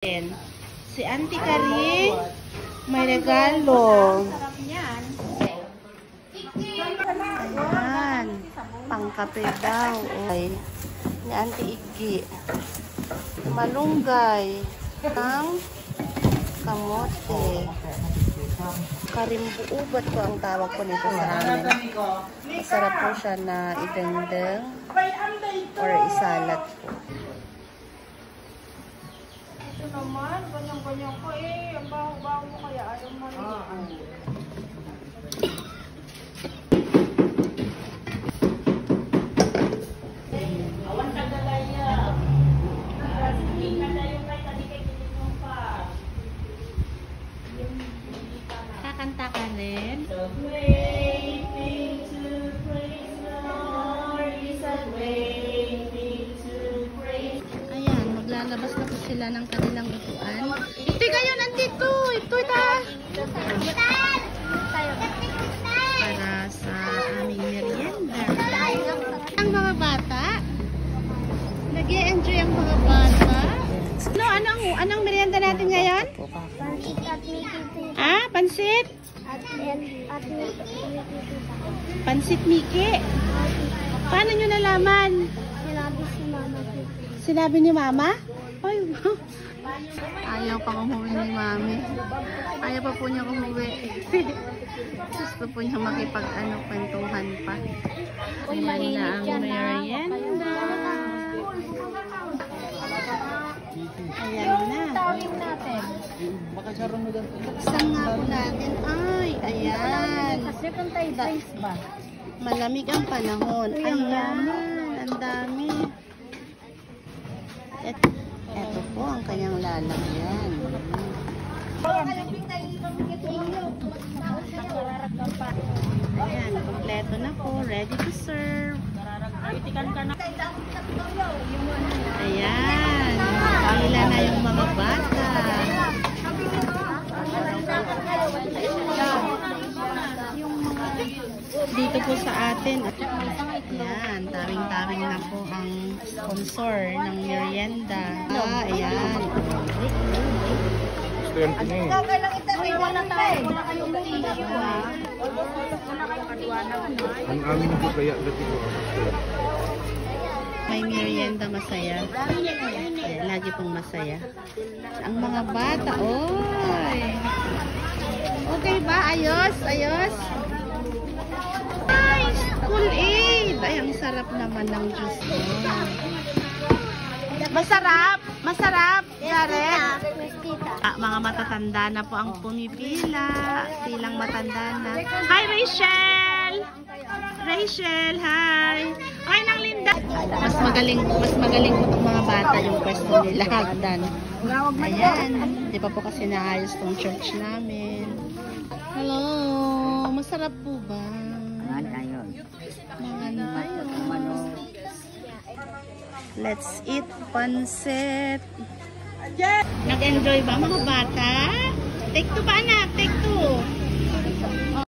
Si Auntie Carrie may regalo. Ayan, pangkape daw. Ay, ni Auntie Iggy. Malunggay ng kamote. Karimbuubat ko ang tawag ko nito sa amin. Masarap po siya na idendeng or isalat po. Ito naman, ganyan-ganyan ko eh. Ang baho-baho mo kaya ayaw mo rin. Awan ka galaya. Hindi ka na yung kahit hindi kayo tinignan pa. Kakanta ka rin? The great thing to praise the Lord is a great thing to praise. Ayan, maglalabas na po sila ng kanilang upuan. Ito kayo nandito! Ito ta! Para sa aming merienda. Ang mga bata? Nag-i-enjoy ang mga bata? No, anong merienda natin ngayon? Pansit at Mickey. Ah, pansit? At Mickey. Pansit Mickey? Paano nyo nalaman? Sinabi si Mama. Sinabi ni Mama? Ay, ayaw pa umuwi ni Mami. Ayaw pa po niya umuwi. Gusto po niya kwentuhan pa. Ayan na ang merienda. Ayan na. Tawin natin. Buksan nga po natin. Ay, ayan. Kasi kung tayo drinks ba? Malamig ang panahon. Ayan, ang dami. Ito po ang kanyang lalagyan. Ayan, kompleto na po. Ready to serve. Ayan, kahila na yung mga bata. Dito po sa atin. Ayan, tawing-tawing na po ang sponsor ng merienda. Ayan. Ang amin po kaya dati ko. May merienda masaya. Ayan, lagi pong masaya. Ang mga bata, oy! Okay ba? Ayos? Ayos? Ay, school aid! Ay, ang sarap naman ng juice mo. Masarap? Masarap? Jared? Mga matatanda na po ang pumipila. Silang matanda na. Hi, Rachel! Rachel, hi! Hi, nang Linda! Mas magaling po itong mga bata yung pwesto nila. Dan. Ayan. Di pa po kasi naayos tong church namin. Hello! Masarap po ba? Let's eat pansit. Nag-enjoy ba mga bata? Take 2 ba anak? Take 2.